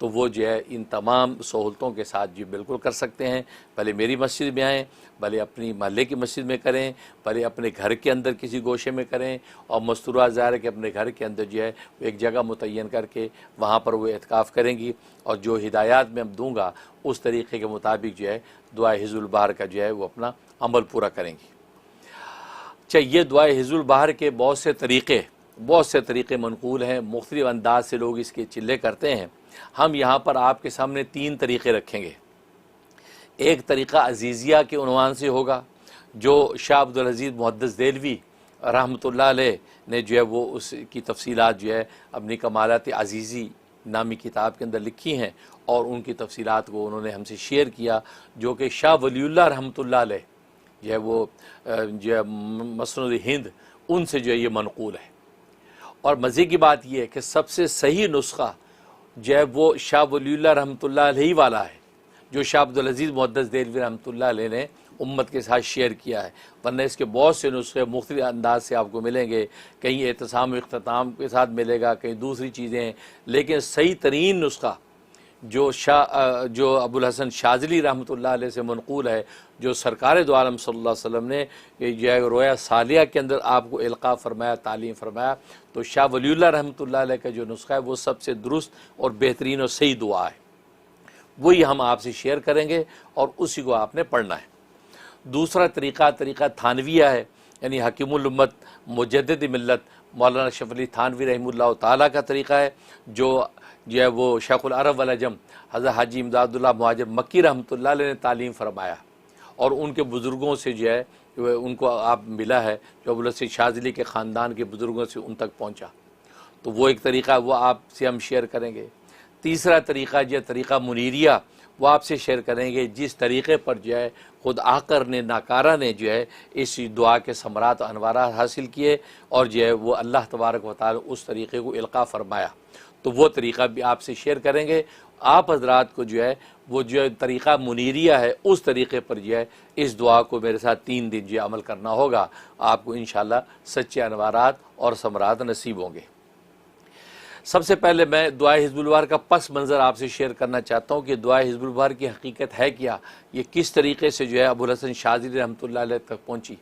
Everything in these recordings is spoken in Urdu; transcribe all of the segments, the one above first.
تو وہ جو ہے ان تمام سہولتوں کے ساتھ جو بالکل کر سکتے ہیں. بھلے میری مسجد میں آئیں، بھلے اپنی محلے کی مسجد میں کریں، بھلے اپنے گھر کے اندر کسی گوشے میں کریں، اور مستورات ظاہر ہے کہ اپنے گھر کے اندر جو ہے ایک جگہ متعین کر کے وہاں پر وہ اعتکاف کریں گی، اور جو ہدایات میں دوں گا اس طریقے کے مطابق جو ہے دعائے حزب البحر کا جو ہے وہ اپنا عمل پورا کریں گی. یہ دعائے حزب البحر کے بہت سے طریقے منقول ہیں، مختلف انداز سے لوگ اس کے چلے کرتے ہیں. ہم یہاں پر آپ کے سامنے 3 طریقے رکھیں گے. ایک طریقہ عزیزیہ کے عنوان سے ہوگا، جو شاہ عبدالعزیز محدث دہلوی رحمۃ اللہ علیہ نے جو ہے وہ اس کی تفصیلات جو ہے اپنی کمالات عزیزی نامی کتاب کے اندر لکھی ہیں، اور ان کی تفصیلات کو انہوں نے ہم سے شیئر کیا، جو کہ شاہ ولی اللہ رحمۃ اللہ علیہ جو ہے وہ جو ہے مسند ہند ان سے جو ہے یہ منقول ہے. اور مزے کی بات یہ ہے کہ سب سے صحیح نسخہ جو ہے وہ شاہ ولی اللہ رحمۃ اللہ علیہ والا ہے، جو شاہ عبدالعزیز محدث دہلوی رحمۃ اللہ علیہ نے امت کے ساتھ شیئر کیا ہے. ورنہ اس کے بہت سے نسخے مختلف انداز سے آپ کو ملیں گے، کہیں اعتصام و اختتام کے ساتھ ملے گا، کہیں دوسری چیزیں ہیں، لیکن صحیح ترین نسخہ جو ابو الحسن شاذلی رحمۃ اللہ علیہ سے منقول ہے، جو سرکار دو عالم صلی اللہ علیہ وسلم نے جو ہے رویا صالحہ کے اندر آپ کو القاء فرمایا، تعلیم فرمایا، تو شاہ ولی اللہ رحمۃ اللہ علیہ کا جو نسخہ ہے وہ سب سے درست اور بہترین اور صحیح دعا ہے. وہی ہم آپ سے شیئر کریں گے اور اسی کو آپ نے پڑھنا ہے. دوسرا طریقہ تھانویہ ہے، یعنی حکیم الامت مجدد ملت مولانا اشرف علی تھانوی رحمہ اللہ تعالیٰ کا طریقہ ہے، جو ہے وہ شیخ العرب والعجم حضرت حاجی امداد اللہ مہاجر مکی رحمۃ اللہ علیہ نے تعلیم فرمایا، اور ان کے بزرگوں سے جو ہے ان کو آپ ملا ہے، جو ابو الحسن شاذلی کے خاندان کے بزرگوں سے ان تک پہنچا. تو وہ ایک طریقہ وہ آپ سے ہم شیئر کریں گے. تیسرا طریقہ جو طریقہ منیریہ وہ آپ سے شیئر کریں گے، جس طریقے پر جو ہے خود آقر نے ناکارہ نے جو ہے اس دعا کے ثمرات و انوارات حاصل کیے، اور جو ہے وہ اللہ تبارک و تعالی اس طریقے کو القاء فرمایا. تو وہ طریقہ بھی آپ سے شیئر کریں گے. آپ حضرات کو جو ہے وہ جو طریقہ منیریہ ہے اس طریقے پر جو ہے اس دعا کو میرے ساتھ 3 دن جو عمل کرنا ہوگا. آپ کو انشاءاللہ سچے انوارات اور ثمرات نصیب ہوں گے. سب سے پہلے میں دعائے حزب البحر کا پس منظر آپ سے شیئر کرنا چاہتا ہوں کہ دعائے حزب البحر کی حقیقت ہے کیا، یہ کس طریقے سے جو ہے ابو الحسن شاذلی رحمۃ اللہ علیہ تک پہنچی.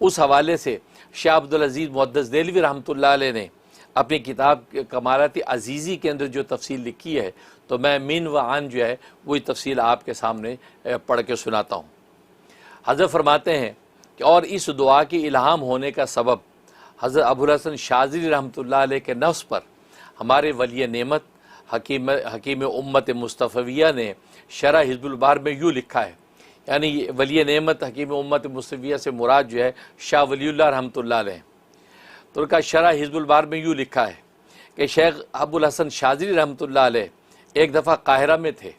اس حوالے سے شاہ عبدالعزیز محدث دہلوی رحمۃ اللہ علیہ نے اپنی کتاب کمالات عزیزی کے اندر جو تفصیل لکھی ہے، تو میں من و عن جو ہے وہی تفصیل آپ کے سامنے پڑھ کے سناتا ہوں. حضرت فرماتے ہیں کہ اور اس دعا کی الہام ہونے کا سبب حضرت ابو الحسن شاذلی رحمۃ اللہ علیہ کے نفس پر ہمارے ولی نعمت حکیم امت مصطفیہ نے شرح حزب البحر میں یوں لکھا ہے. یعنی ولی نعمت حکیم امت مصطفیہ سے مراد جو ہے شاہ ولی اللہ رحمۃ اللہ علیہ. تو ان کا شرح حزب البحر میں یوں لکھا ہے کہ شیخ ابو الحسن شاذلی رحمۃ اللہ علیہ ایک دفعہ قاہرہ میں تھے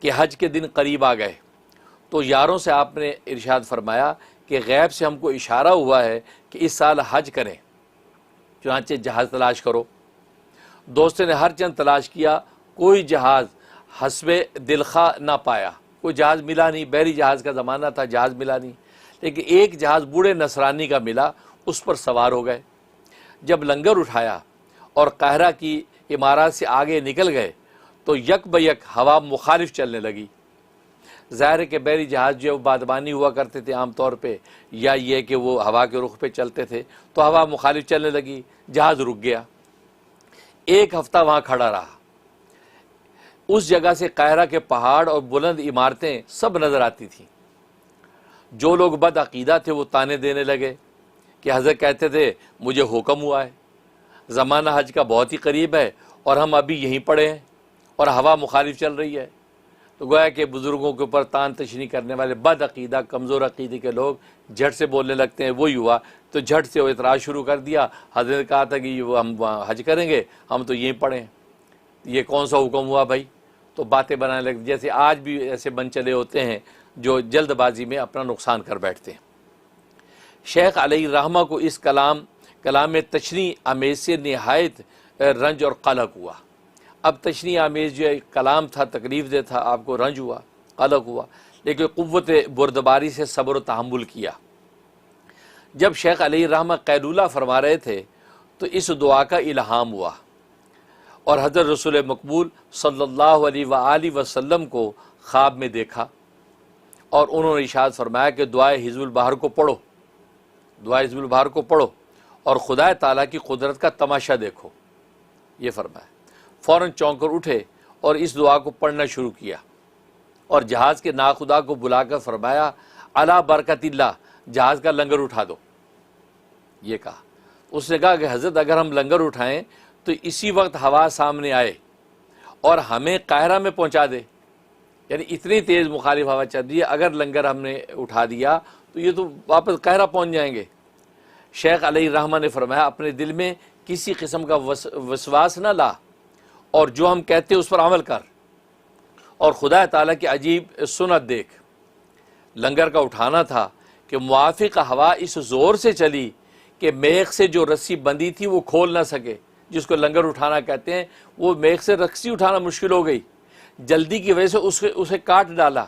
کہ حج کے دن قریب آ گئے، تو یاروں سے آپ نے ارشاد فرمایا کہ غیب سے ہم کو اشارہ ہوا ہے کہ اس سال حج کریں، چنانچہ جہاز تلاش کرو. دوستوں نے ہر چند تلاش کیا، کوئی جہاز حسب دلخواہ نہ پایا، کوئی جہاز ملا نہیں. بحری جہاز کا زمانہ تھا، جہاز ملا نہیں. لیکن ایک جہاز بوڑھے نصرانی کا ملا، اس پر سوار ہو گئے. جب لنگر اٹھایا اور قاہرہ کی عمارات سے آگے نکل گئے تو یک بیک ہوا مخالف چلنے لگی. ظاہر ہے کہ بحری جہاز جو بادبانی ہوا کرتے تھے عام طور پہ، یا یہ کہ وہ ہوا کے رخ پہ چلتے تھے، تو ہوا مخالف چلنے لگی، جہاز رک گیا. 1 ہفتہ وہاں کھڑا رہا. اس جگہ سے قاہرہ کے پہاڑ اور بلند عمارتیں سب نظر آتی تھیں. جو لوگ بد عقیدہ تھے وہ تانے دینے لگے کہ حضرت کہتے تھے مجھے حکم ہوا ہے، زمانہ حج کا بہت ہی قریب ہے اور ہم ابھی یہیں پڑے ہیں اور ہوا مخالف چل رہی ہے. تو گویا کہ بزرگوں کے اوپر تان تشنی کرنے والے بد عقیدہ کمزور عقیدے کے لوگ جھٹ سے بولنے لگتے ہیں. وہی ہوا تو جھٹ سے وہ اعتراض شروع کر دیا. حضرت نے کہا تھا کہ وہ ہم حج کریں گے، ہم تو یہیں پڑے ہیں، یہ کون سا حکم ہوا بھائی. تو باتیں بنانے لگتے، جیسے آج بھی ایسے بن چلے ہوتے ہیں جو جلد بازی میں اپنا نقصان کر بیٹھتے ہیں. شیخ علیہ الرحمہ کو اس کلام تشریح آمیز سے نہایت رنج اور قلق ہوا. اب تشریح آمیز جو کلام تھا، تکلیف دہ تھا، آپ کو رنج ہوا، قلق ہوا، لیکن قوت بردباری سے صبر و تحمل کیا. جب شیخ علیہ الرحمہ قیلولہ فرما رہے تھے تو اس دعا کا الہام ہوا. اور حضرت رسول مقبول صلی اللہ علیہ وآلہ وسلم کو خواب میں دیکھا، اور انہوں نے ارشاد فرمایا کہ دعائے حزب البحر کو پڑھو، دعائے حزب البحر کو پڑھو اور خدا تعالیٰ کی قدرت کا تماشا دیکھو، یہ فرمایا۔ فوراً چونک کر اٹھے اور اس دعا کو پڑھنا شروع کیا، اور جہاز کے ناخدا کو بلا کر فرمایا علی برکت اللہ، جہاز کا لنگر اٹھا دو، یہ کہا۔ اس نے کہا کہ حضرت اگر ہم لنگر اٹھائیں تو اسی وقت ہوا سامنے آئے اور ہمیں قاہرہ میں پہنچا دے، یعنی اتنی تیز مخالف ہوا چل رہی ہے، اگر لنگر ہم نے اٹھا دیا تو یہ تو واپس قاہرہ پہنچ جائیں گے۔ شیخ علیہ الرحمہ نے فرمایا اپنے دل میں کسی قسم کا وسواس نہ لا، اور جو ہم کہتے اس پر عمل کر، اور خدا تعالیٰ کی عجیب سنت دیکھ۔ لنگر کا اٹھانا تھا کہ موافق ہوا اس زور سے چلی کہ میخ سے جو رسی بندھی تھی وہ کھول نہ سکے، جس کو لنگر اٹھانا کہتے ہیں، وہ میخ سے رسی اٹھانا مشکل ہو گئی، جلدی کی وجہ سے اسے کاٹ ڈالا،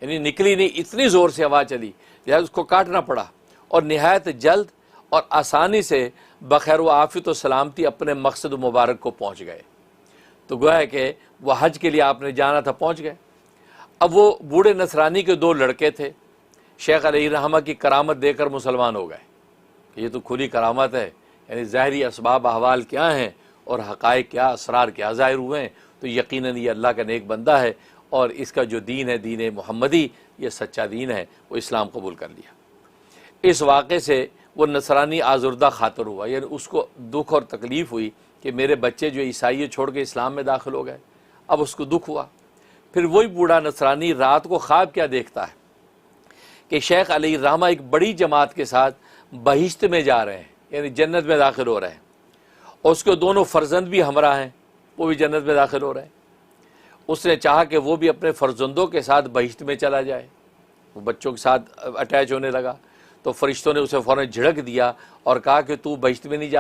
یعنی نکلی نہیں، اتنی زور سے ہوا چلی لہذا اس کو کاٹنا پڑا، اور نہایت جلد اور آسانی سے بخیر و عافیت و سلامتی اپنے مقصد مبارک کو پہنچ گئے۔ تو گویا ہے کہ وہ حج کے لیے آپ نے جانا تھا، پہنچ گئے۔ اب وہ بوڑھے نصرانی کے 2 لڑکے تھے، شیخ علیہ الرحمہ کی کرامت دے کر مسلمان ہو گئے کہ یہ تو کھلی کرامت ہے، یعنی ظاہری اسباب احوال کیا ہیں اور حقائق کیا، اسرار کیا ظاہر ہوئے ہیں، تو یقیناً یہ اللہ کا نیک بندہ ہے، اور اس کا جو دین ہے دین محمدی، یہ سچا دین ہے، وہ اسلام قبول کر لیا۔ اس واقعے سے وہ نصرانی آزردہ خاطر ہوا، یعنی اس کو دکھ اور تکلیف ہوئی کہ میرے بچے جو عیسائیت چھوڑ کے اسلام میں داخل ہو گئے، اب اس کو دکھ ہوا۔ پھر وہی بوڑھا نصرانی رات کو خواب کیا دیکھتا ہے کہ شیخ علیہ الرحمہ ایک بڑی جماعت کے ساتھ بہشت میں جا رہے ہیں، یعنی جنت میں داخل ہو رہے ہیں، اور اس کے 2 فرزند بھی ہمراہ ہیں، وہ بھی جنت میں داخل ہو رہے ہیں۔ اس نے چاہا کہ وہ بھی اپنے فرزندوں کے ساتھ بہشت میں چلا جائے، وہ بچوں کے ساتھ اٹیچ ہونے لگا، تو فرشتوں نے اسے فوراً جھڑک دیا اور کہا کہ تو بہشت میں نہیں جا